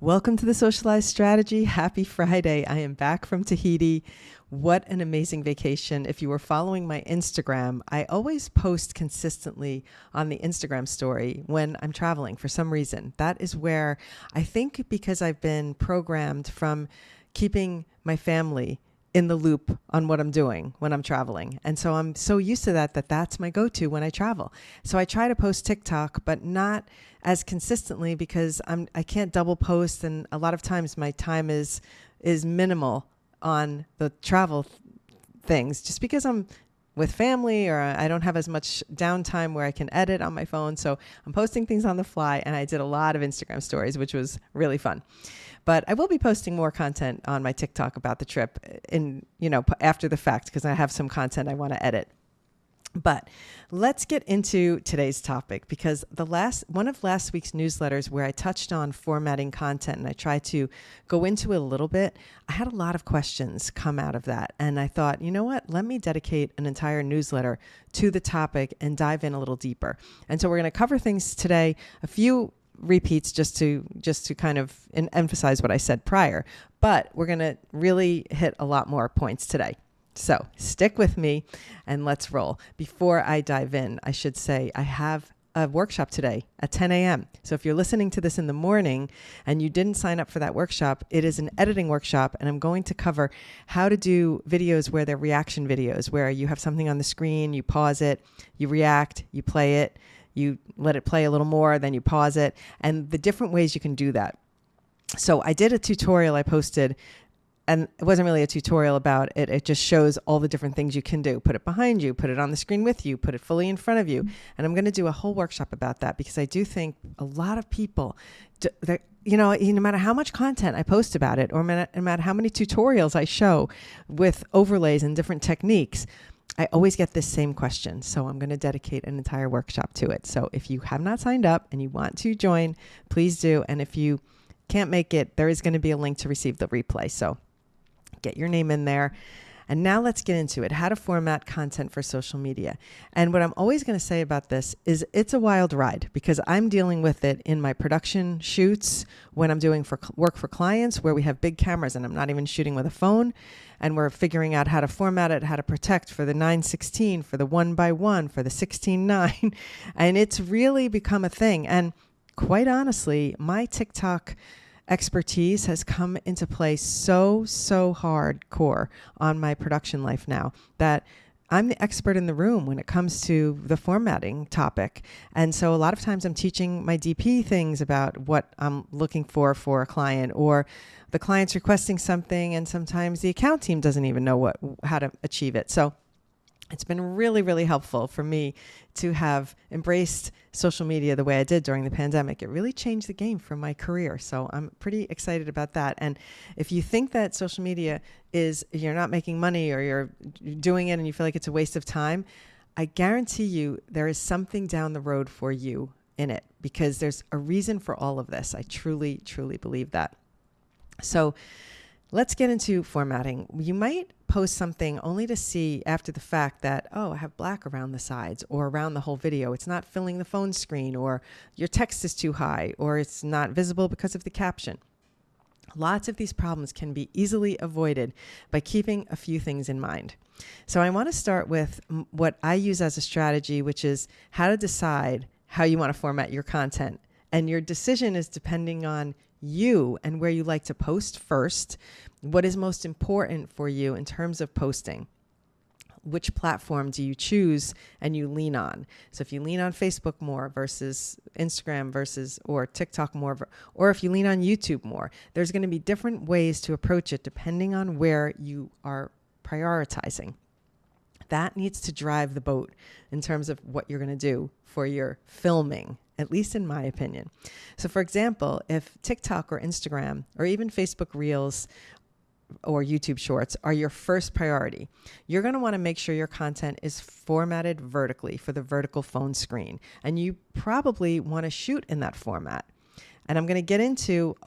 Welcome to the Socialize Strategy. Happy Friday. I am back from Tahiti. What an amazing vacation. If you were following my Instagram, I always post consistently on the Instagram story when I'm traveling for some reason. That is where I think because I've been programmed from keeping my family in the loop on what I'm doing when I'm traveling. And so I'm so used to that that's my go-to when I travel. So I try to post TikTok, but not as consistently because I can't double post, and a lot of times my time is minimal on the travel things just because I'm with family or I don't have as much downtime where I can edit on my phone. So I'm posting things on the fly, and I did a lot of Instagram stories, which was really fun. But I will be posting more content on my TikTok about the trip after the fact, because I have some content I want to edit. But let's get into today's topic, because one of last week's newsletters where I touched on formatting content and I tried to go into it a little bit, I had a lot of questions come out of that. And I thought, you know what, let me dedicate an entire newsletter to the topic and dive in a little deeper. And so we're going to cover things today, a few repeats just to kind of emphasize what I said prior, but we're going to really hit a lot more points today. So stick with me and let's roll. Before I dive in, I should say I have a workshop today at 10 a.m. So if you're listening to this in the morning and you didn't sign up for that workshop, it is an editing workshop, and I'm going to cover how to do videos where they're reaction videos, where you have something on the screen, you pause it, you react, you play it, you let it play a little more, then you pause it, and the different ways you can do that. So I did a tutorial I posted, and it wasn't really a tutorial about it. It just shows all the different things you can do. Put it behind you, put it on the screen with you, put it fully in front of you. And I'm going to do a whole workshop about that, because I do think a lot of people, no matter how much content I post about it, or no matter how many tutorials I show with overlays and different techniques, I always get this same question. So I'm going to dedicate an entire workshop to it. So if you have not signed up and you want to join, please do. And if you can't make it, there is going to be a link to receive the replay. So get your name in there. And now let's get into it. How to format content for social media. And what I'm always going to say about this is it's a wild ride, because I'm dealing with it in my production shoots when I'm doing work for clients where we have big cameras and I'm not even shooting with a phone. And we're figuring out how to format it, how to protect for the 9:16, for the 1:1, for the 16:9. And it's really become a thing. And quite honestly, my TikTok expertise has come into play so hardcore on my production life now that I'm the expert in the room when it comes to the formatting topic. And so a lot of times I'm teaching my DP things about what I'm looking for a client, or the client's requesting something and sometimes the account team doesn't even know how to achieve it. So it's been really, really helpful for me to have embraced social media the way I did during the pandemic. It really changed the game for my career. So I'm pretty excited about that. And if you think that social media you're not making money, or you're doing it and you feel like it's a waste of time, I guarantee you there is something down the road for you in it, because there's a reason for all of this. I truly, truly believe that. So let's get into formatting. You might post something only to see after the fact that, I have black around the sides or around the whole video. It's not filling the phone screen, or your text is too high, or it's not visible because of the caption. Lots of these problems can be easily avoided by keeping a few things in mind. So I want to start with what I use as a strategy, which is how to decide how you want to format your content. And your decision is depending on you and where you like to post first, what is most important for you in terms of posting. Which platform do you choose and you lean on? So if you lean on Facebook more versus Instagram or TikTok more, or if you lean on YouTube more, there's going to be different ways to approach it depending on where you are prioritizing. That needs to drive the boat in terms of what you're going to do for your filming, at least in my opinion. So for example, if TikTok or Instagram or even Facebook Reels or YouTube Shorts are your first priority, you're going to want to make sure your content is formatted vertically for the vertical phone screen. And you probably want to shoot in that format. And I'm going to get into a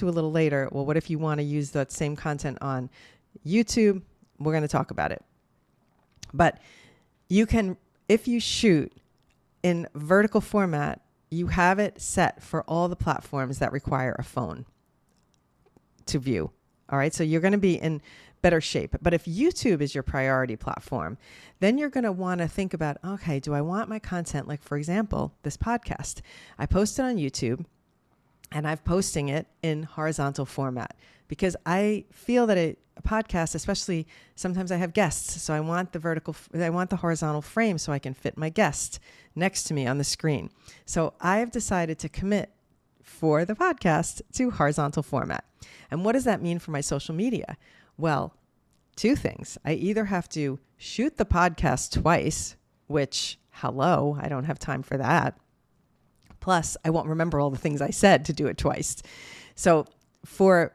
little later, well, what if you want to use that same content on YouTube? We're going to talk about it. But you can, if you shoot in vertical format, you have it set for all the platforms that require a phone to view. All right. So you're going to be in better shape. But if YouTube is your priority platform, then you're going to want to think about, okay, do I want my content? Like, for example, this podcast, I posted on YouTube and I'm posting it in horizontal format because I feel that a podcast, especially sometimes I have guests. So I want the horizontal frame so I can fit my guest next to me on the screen. So I've decided to commit for the podcast to horizontal format. And what does that mean for my social media? Well, two things. I either have to shoot the podcast twice, which, hello, I don't have time for that. Plus, I won't remember all the things I said to do it twice. So for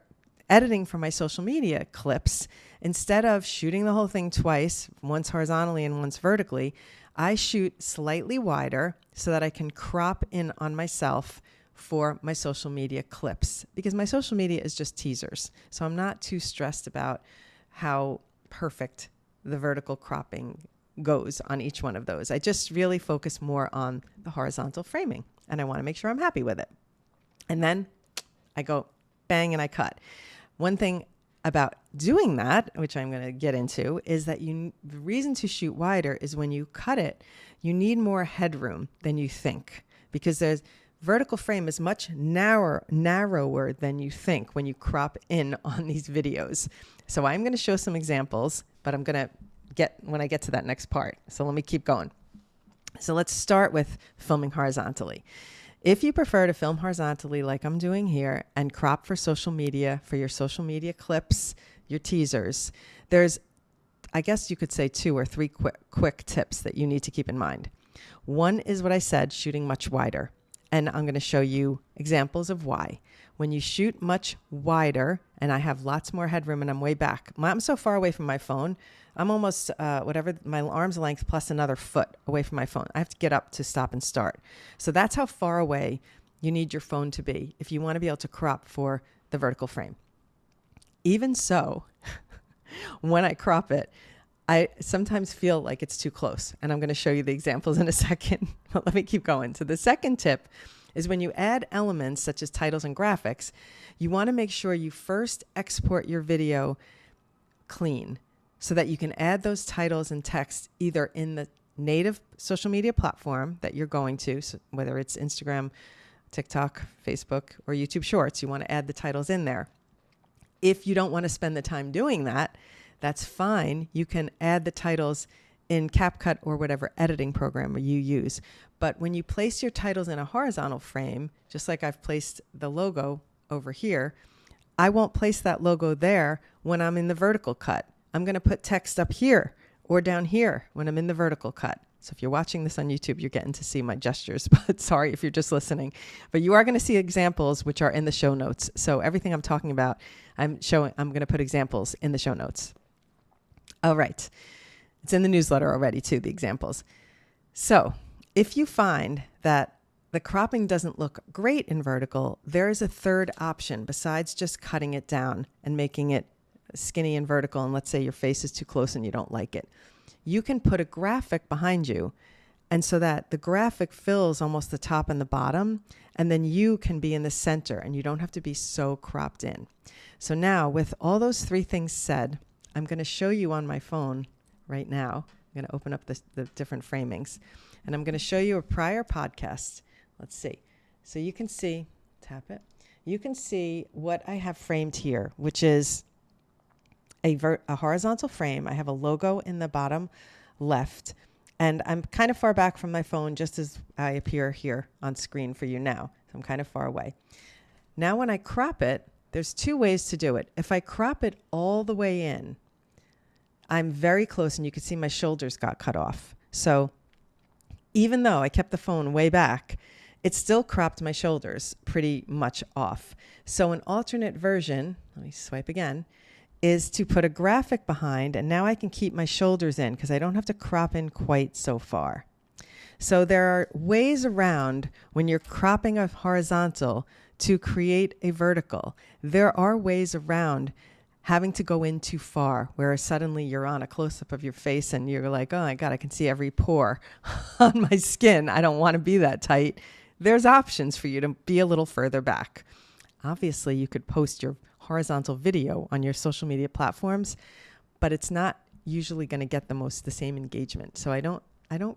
editing for my social media clips, instead of shooting the whole thing twice, once horizontally and once vertically, I shoot slightly wider so that I can crop in on myself for my social media clips, because my social media is just teasers. So I'm not too stressed about how perfect the vertical cropping goes on each one of those. I just really focus more on the horizontal framing, and I want to make sure I'm happy with it. And then I go bang and I cut. One thing about doing that, which I'm going to get into, is that the reason to shoot wider is when you cut it, you need more headroom than you think, because there's vertical frame is much narrower than you think when you crop in on these videos. So I'm going to show some examples, but I'm going to when I get to that next part. So let me keep going. So let's start with filming horizontally. If you prefer to film horizontally like I'm doing here and crop for social media, for your social media clips, your teasers, there's, I guess you could say 2 or 3 quick tips that you need to keep in mind. One is what I said, shooting much wider. And I'm going to show you examples of why. When you shoot much wider, and I have lots more headroom and I'm way back. I'm so far away from my phone. I'm almost, my arm's length plus another foot away from my phone. I have to get up to stop and start. So that's how far away you need your phone to be if you want to be able to crop for the vertical frame. Even so, when I crop it, I sometimes feel like it's too close, and I'm going to show you the examples in a second, but let me keep going. So the second tip is when you add elements such as titles and graphics, you want to make sure you first export your video clean so that you can add those titles and text either in the native social media platform that you're going to, so whether it's Instagram, TikTok, Facebook, or YouTube Shorts, you want to add the titles in there. If you don't want to spend the time doing that, that's fine. You can add the titles in CapCut or whatever editing program you use. But when you place your titles in a horizontal frame, just like I've placed the logo over here, I won't place that logo there when I'm in the vertical cut. I'm going to put text up here or down here when I'm in the vertical cut. So if you're watching this on YouTube, you're getting to see my gestures, but sorry if you're just listening. But you are going to see examples which are in the show notes. So everything I'm talking about, I'm going to put examples in the show notes. All right. It's in the newsletter already too, the examples. So if you find that the cropping doesn't look great in vertical, there is a third option besides just cutting it down and making it skinny and vertical. And let's say your face is too close and you don't like it. You can put a graphic behind you, and so that the graphic fills almost the top and the bottom, and then you can be in the center and you don't have to be so cropped in. So now with all those 3 things said, I'm going to show you on my phone right now. I'm going to open up the different framings, and I'm going to show you a prior podcast. Let's see. So you can see, tap it. You can see what I have framed here, which is a horizontal frame. I have a logo in the bottom left, and I'm kind of far back from my phone just as I appear here on screen for you now. So I'm kind of far away. Now when I crop it, there's 2 ways to do it. If I crop it all the way in, I'm very close, and you can see my shoulders got cut off. So even though I kept the phone way back, it still cropped my shoulders pretty much off. So an alternate version, let me swipe again, is to put a graphic behind, and now I can keep my shoulders in because I don't have to crop in quite so far. So there are ways around when you're cropping a horizontal to create a vertical. There are ways around having to go in too far, where suddenly you're on a close-up of your face and you're like, oh my God, I can see every pore on my skin. I don't want to be that tight. there's options for you to be a little further back. Obviously, you could post your horizontal video on your social media platforms, but it's not usually going to get the same engagement. So I don't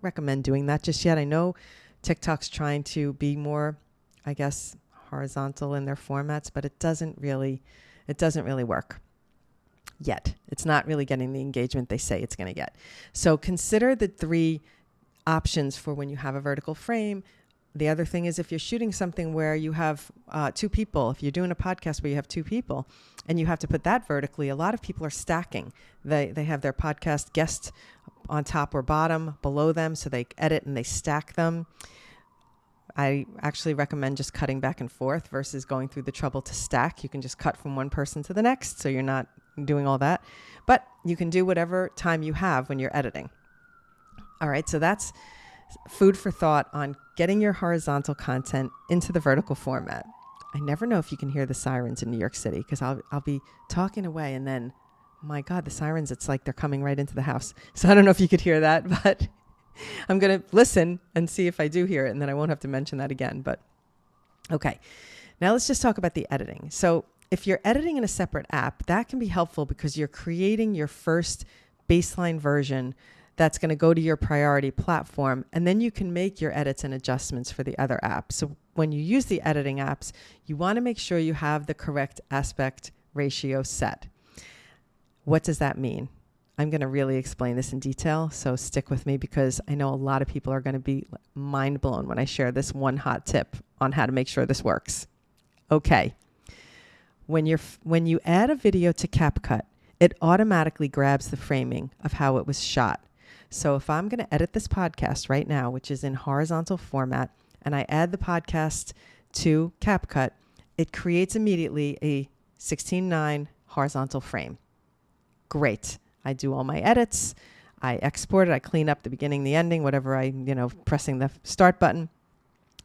recommend doing that just yet. I know TikTok's trying to be more, I guess, horizontal in their formats, but it doesn't really work yet. It's not really getting the engagement they say it's going to get. So consider the 3 options for when you have a vertical frame. The other thing is if you're shooting something where you have 2 people, if you're doing a podcast where you have 2 people and you have to put that vertically, a lot of people are stacking. They have their podcast guest on top or bottom below them, so they edit and they stack them. I actually recommend just cutting back and forth versus going through the trouble to stack. You can just cut from one person to the next, so you're not doing all that. But you can do whatever time you have when you're editing. All right, so that's food for thought on getting your horizontal content into the vertical format. I never know if you can hear the sirens in New York City because I'll be talking away and then, my God, the sirens, it's like they're coming right into the house. So I don't know if you could hear that, but I'm going to listen and see if I do hear it, and then I won't have to mention that again. But okay, now let's just talk about the editing. So if you're editing in a separate app, that can be helpful because you're creating your first baseline version that's going to go to your priority platform, and then you can make your edits and adjustments for the other apps. So when you use the editing apps, you want to make sure you have the correct aspect ratio set. What does that mean? I'm going to really explain this in detail, so stick with me because I know a lot of people are going to be mind blown when I share this one hot tip on how to make sure this works. Okay. When you add a video to CapCut, it automatically grabs the framing of how it was shot. So if I'm going to edit this podcast right now, which is in horizontal format, and I add the podcast to CapCut, it creates immediately a 16:9 horizontal frame. Great. I do all my edits. I export it. I clean up the beginning, the ending, whatever pressing the start button,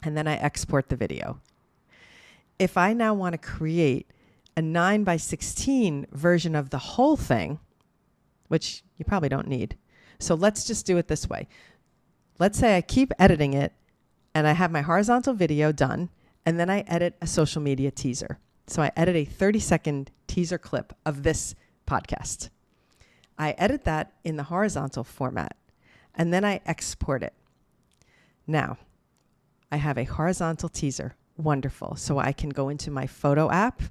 and then I export the video. If I now want to create a 9:16 version of the whole thing, which you probably don't need. So let's just do it this way. Let's say I keep editing it and I have my horizontal video done, and then I edit a social media teaser. So I edit a 30-second teaser clip of this podcast. I edit that in the horizontal format, and then I export it. Now, I have a horizontal teaser. Wonderful. So I can go into my photo app,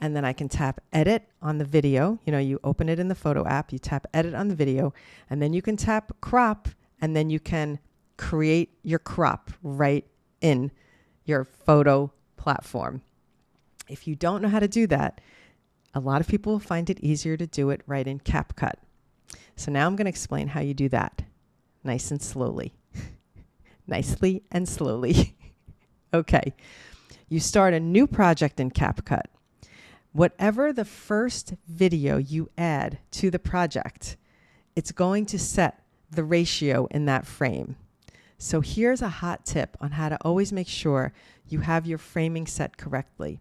and then I can tap edit on the video. You open it in the photo app, you tap edit on the video, and then you can tap crop, and then you can create your crop right in your photo platform. If you don't know how to do that, a lot of people will find it easier to do it right in CapCut. So now I'm going to explain how you do that nice and slowly. Nicely and slowly. Okay. You start a new project in CapCut. Whatever the first video you add to the project, it's going to set the ratio in that frame. So here's a hot tip on how to always make sure you have your framing set correctly.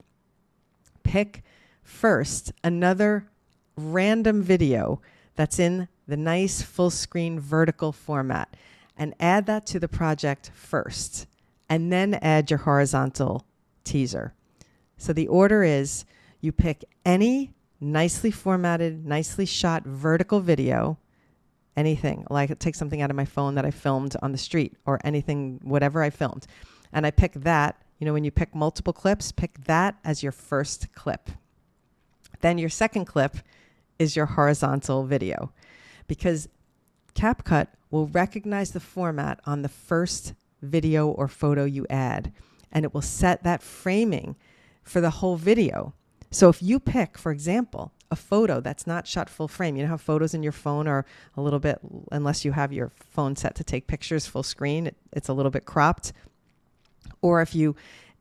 Pick first another random video that's in the nice full screen vertical format and add that to the project first, and then add your horizontal teaser. So the order is you pick any nicely formatted, nicely shot vertical video, anything, like take something out of my phone that I filmed on the street or anything, whatever I filmed. And I pick that, when you pick multiple clips, pick that as your first clip. Then your second clip is your horizontal video, because CapCut will recognize the format on the first video or photo you add, and it will set that framing for the whole video. So if you pick, for example, a photo that's not shot full frame, you know how photos in your phone are a little bit, unless you have your phone set to take pictures full screen, it's a little bit cropped. Or if you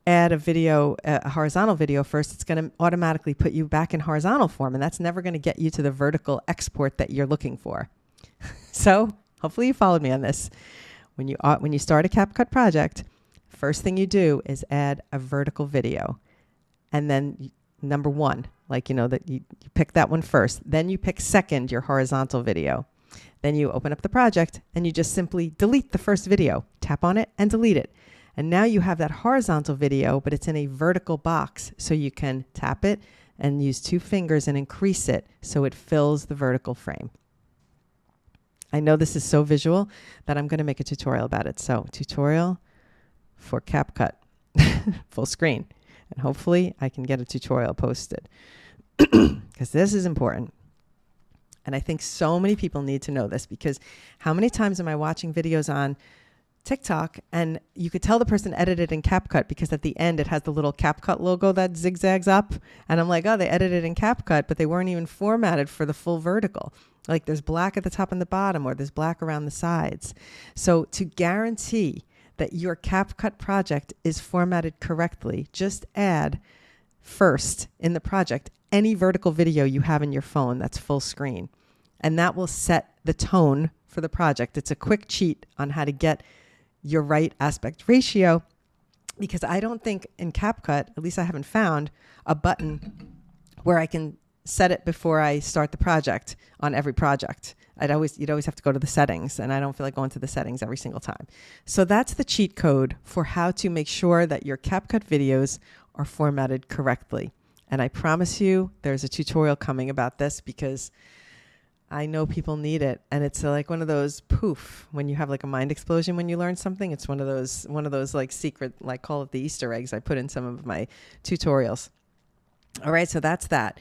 add a horizontal video first, it's going to automatically put you back in horizontal form, and that's never going to get you to the vertical export that you're looking for. So hopefully you followed me on this. When you start a CapCut project, first thing you do is add a vertical video. And then number one, that you pick that one first. Then you pick second your horizontal video. Then you open up the project and you just simply delete the first video. Tap on it and delete it. And now you have that horizontal video, but it's in a vertical box. So you can tap it and use 2 fingers and increase it so it fills the vertical frame. I know this is so visual that I'm going to make a tutorial about it. So tutorial for CapCut, full screen. And hopefully I can get a tutorial posted because this is important. And I think so many people need to know this, because how many times am I watching videos on TikTok and you could tell the person edited in CapCut because at the end it has the little CapCut logo that zigzags up. And I'm like, oh, they edited in CapCut, but they weren't even formatted for the full vertical. Like there's black at the top and the bottom, or there's black around the sides. So to guarantee that your CapCut project is formatted correctly, just add first in the project any vertical video you have in your phone that's full screen. And that will set the tone for the project. It's a quick cheat on how to get your right aspect ratio, because I don't think in CapCut, at least I haven't found a button where I can set it before I start the project on every project. You'd always have to go to the settings, and I don't feel like going to the settings every single time. So that's the cheat code for how to make sure that your CapCut videos are formatted correctly. And I promise you there's a tutorial coming about this, because I know people need it. And it's like one of those poof, when you have like a mind explosion when you learn something. It's one of those like secret, like call it the Easter eggs I put in some of my tutorials. All right, so that's that.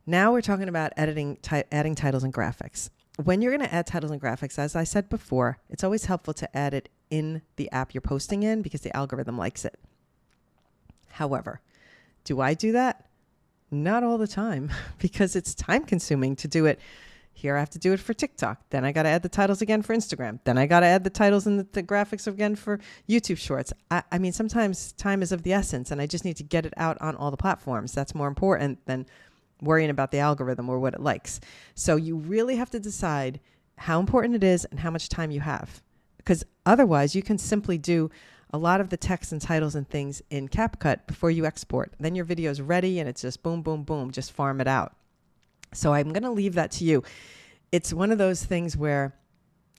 Now we're talking about adding titles and graphics. When you're going to add titles and graphics, as I said before, it's always helpful to add it in the app you're posting in, because the algorithm likes it. However, do I do that? Not all the time, because it's time consuming to do it. Here I have to do it for TikTok. Then I got to add the titles again for Instagram. Then I got to add the titles and the graphics again for YouTube Shorts. I mean, sometimes time is of the essence, and I just need to get it out on all the platforms. That's more important than worrying about the algorithm or what it likes. So you really have to decide how important it is and how much time you have, because otherwise you can simply do a lot of the text and titles and things in CapCut before you export. Then your video is ready and it's just boom, boom, boom, just farm it out. So I'm going to leave that to you. It's one of those things where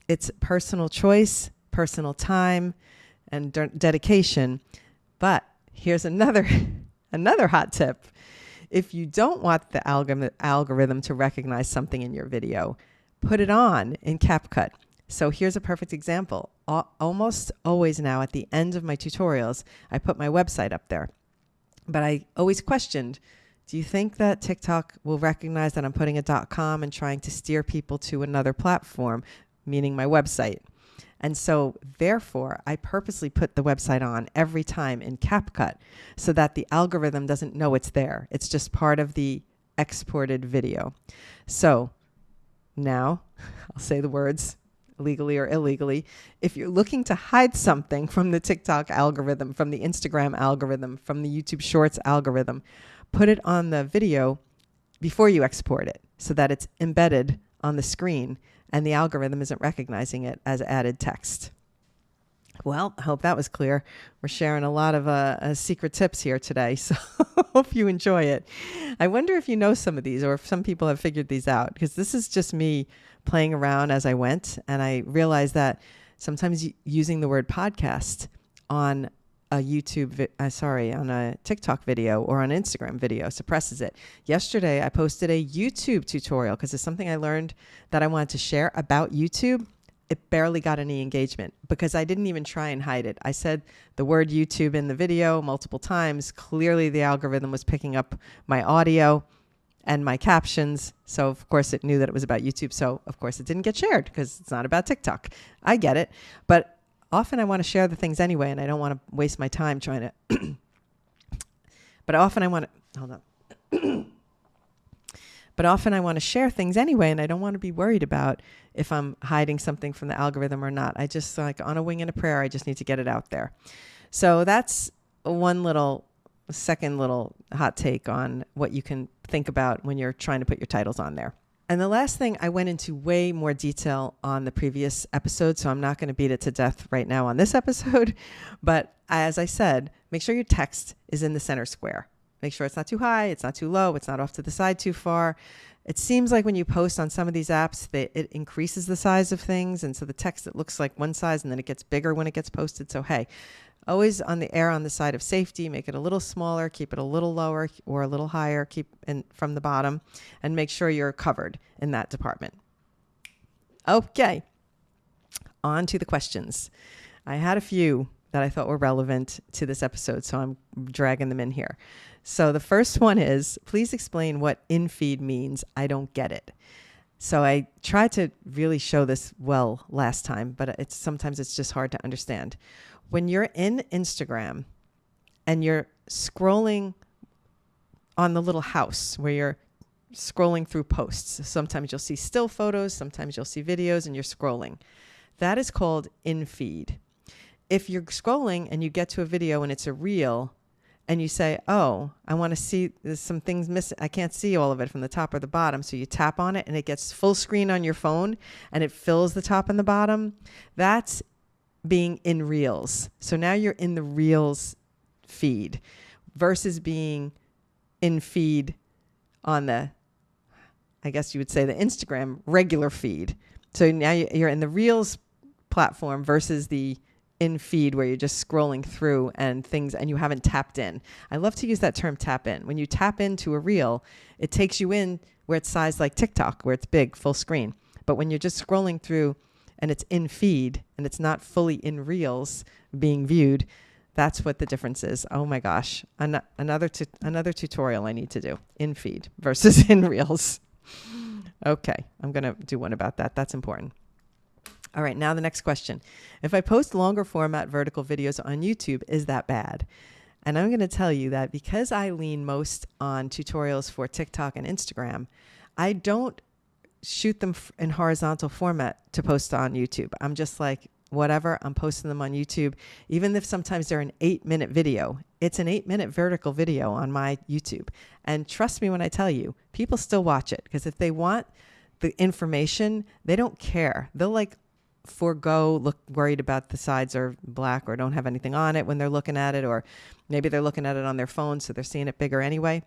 it's personal choice, personal time, and dedication. But here's another hot tip. If you don't want the algorithm to recognize something in your video, put it on in CapCut. So here's a perfect example. Almost always now at the end of my tutorials, I put my website up there. But I always questioned, do you think that TikTok will recognize that I'm putting a .com and trying to steer people to another platform, meaning my website? And so therefore, I purposely put the website on every time in CapCut so that the algorithm doesn't know it's there. It's just part of the exported video. So now I'll say the words legally or illegally. If you're looking to hide something from the TikTok algorithm, from the Instagram algorithm, from the YouTube Shorts algorithm, put it on the video before you export it so that it's embedded on the screen and the algorithm isn't recognizing it as added text. Well, I hope that was clear. We're sharing a lot of secret tips here today, so hope you enjoy it. I wonder if you know some of these, or if some people have figured these out, because this is just me playing around as I went, and I realized that sometimes using the word podcast on a on a TikTok video or on Instagram video suppresses it. Yesterday, I posted a YouTube tutorial because it's something I learned that I wanted to share about YouTube. It barely got any engagement because I didn't even try and hide it. I said the word YouTube in the video multiple times. Clearly, the algorithm was picking up my audio and my captions. So, of course, it knew that it was about YouTube. So, of course, it didn't get shared because it's not about TikTok. I get it. But often I want to share the things anyway, and I don't want to waste my time trying to. But often I want to, hold on. But often I want to share things anyway, and I don't want to be worried about if I'm hiding something from the algorithm or not. I just, like on a wing and a prayer, I just need to get it out there. So that's second little hot take on what you can think about when you're trying to put your titles on there. And the last thing, I went into way more detail on the previous episode, so I'm not going to beat it to death right now on this episode. But as I said, make sure your text is in the center square. Make sure it's not too high, it's not too low, it's not off to the side too far. It seems like when you post on some of these apps, it increases the size of things. And so the text, it looks like one size and then it gets bigger when it gets posted. So hey, always on the side of safety. Make it a little smaller, keep it a little lower or a little higher, keep in from the bottom, and make sure you're covered in that department. Okay, on to the questions. I had a few that I thought were relevant to this episode, so I'm dragging them in here. So the first one is, please explain what in-feed means. I don't get it. So I tried to really show this well last time, but sometimes it's just hard to understand. When you're in Instagram and you're scrolling on the little house where you're scrolling through posts, sometimes you'll see still photos, sometimes you'll see videos, and you're scrolling. That is called in-feed. If you're scrolling and you get to a video and it's a reel, and you say, oh, I want to see, there's some things missing. I can't see all of it from the top or the bottom. So you tap on it and it gets full screen on your phone and it fills the top and the bottom. That's being in Reels. So now you're in the Reels feed versus being in feed on the, I guess you would say, the Instagram regular feed. So now you're in the Reels platform versus the in feed where you're just scrolling through and things and you haven't tapped in. I love to use that term, tap in. When you tap into a reel, it takes you in where it's sized like TikTok, where it's big, full screen. But when you're just scrolling through and it's in feed and it's not fully in reels being viewed, that's what the difference is. Oh my gosh. Another tutorial I need to do. In feed versus in reels. Okay. I'm going to do one about that. That's important. All right, now the next question. If I post longer format vertical videos on YouTube, is that bad? And I'm going to tell you that because I lean most on tutorials for TikTok and Instagram, I don't shoot them in horizontal format to post on YouTube. I'm just like, whatever, I'm posting them on YouTube. Even if sometimes they're an 8-minute video, it's an 8-minute vertical video on my YouTube. And trust me when I tell you, people still watch it because if they want the information, they don't care. They'll look worried about the sides are black or don't have anything on it when they're looking at it, or maybe they're looking at it on their phone so they're seeing it bigger anyway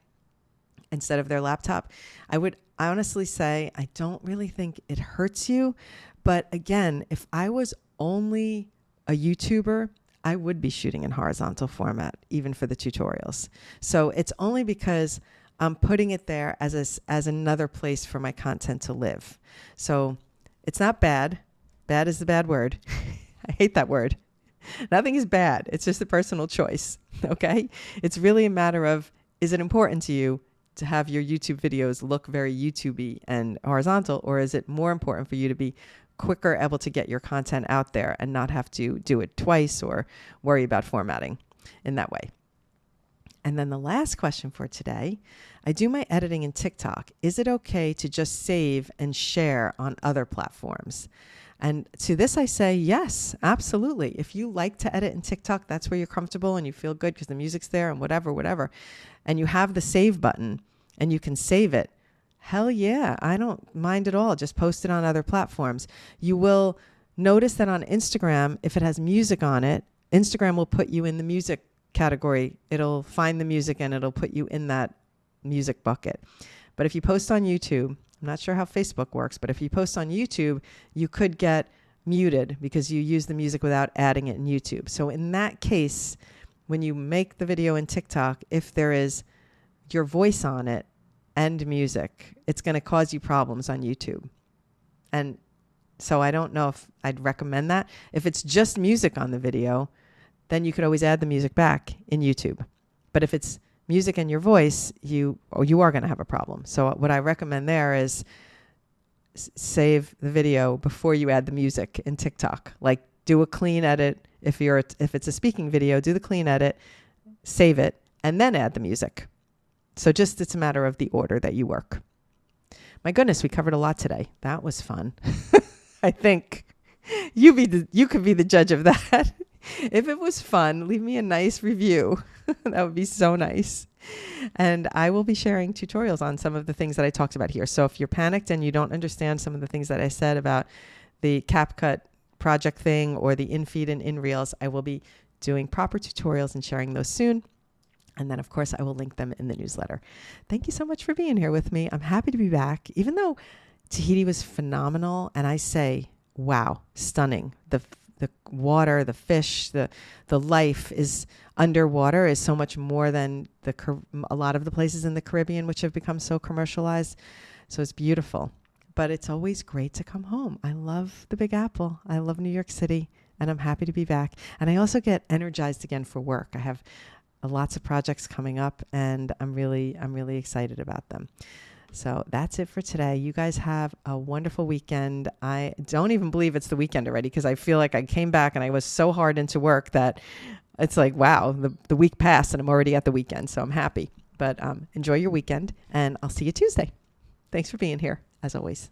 instead of their laptop. I would honestly say I don't really think it hurts you, but again, if I was only a YouTuber, I would be shooting in horizontal format even for the tutorials. So it's only because I'm putting it there as another place for my content to live. So it's not bad. Bad is the bad word. I hate that word. Nothing is bad. It's just a personal choice. Okay? It's really a matter of, is it important to you to have your YouTube videos look very YouTube-y and horizontal, or is it more important for you to be quicker able to get your content out there and not have to do it twice or worry about formatting in that way? And then the last question for today, I do my editing in TikTok. Is it okay to just save and share on other platforms? And to this I say, yes, absolutely. If you like to edit in TikTok, that's where you're comfortable and you feel good because the music's there and whatever, and you have the save button and you can save it, hell yeah, I don't mind at all. Just post it on other platforms. You will notice that on Instagram, if it has music on it, Instagram will put you in the music category. It'll find the music and it'll put you in that music bucket. But if you post on YouTube, I'm not sure how Facebook works, but if you post on YouTube, you could get muted because you use the music without adding it in YouTube. So in that case, when you make the video in TikTok, if there is your voice on it and music, it's going to cause you problems on YouTube. And so I don't know if I'd recommend that. If it's just music on the video, then you could always add the music back in YouTube. But if it's music and your voice, you are going to have a problem. So what I recommend there is save the video before you add the music in TikTok. Like do a clean edit. If it's a speaking video, do the clean edit, save it, and then add the music. So it's a matter of the order that you work. My goodness, we covered a lot today. That was fun. I think you could be the judge of that. If it was fun, leave me a nice review. That would be so nice. And I will be sharing tutorials on some of the things that I talked about here. So if you're panicked and you don't understand some of the things that I said about the CapCut project thing or the in-feed and in-reels, I will be doing proper tutorials and sharing those soon. And then, of course, I will link them in the newsletter. Thank you so much for being here with me. I'm happy to be back, even though Tahiti was phenomenal. And I say, wow, stunning. The the water, the fish, the life is underwater is so much more than a lot of the places in the Caribbean, which have become so commercialized. So it's beautiful. But it's always great to come home. I love the Big Apple. I love New York City, and I'm happy to be back. And I also get energized again for work. I have lots of projects coming up, and I'm really excited about them. So that's it for today. You guys have a wonderful weekend. I don't even believe it's the weekend already, because I feel like I came back and I was so hard into work that it's like, wow, the week passed and I'm already at the weekend. So I'm happy. But enjoy your weekend, and I'll see you Tuesday. Thanks for being here, as always.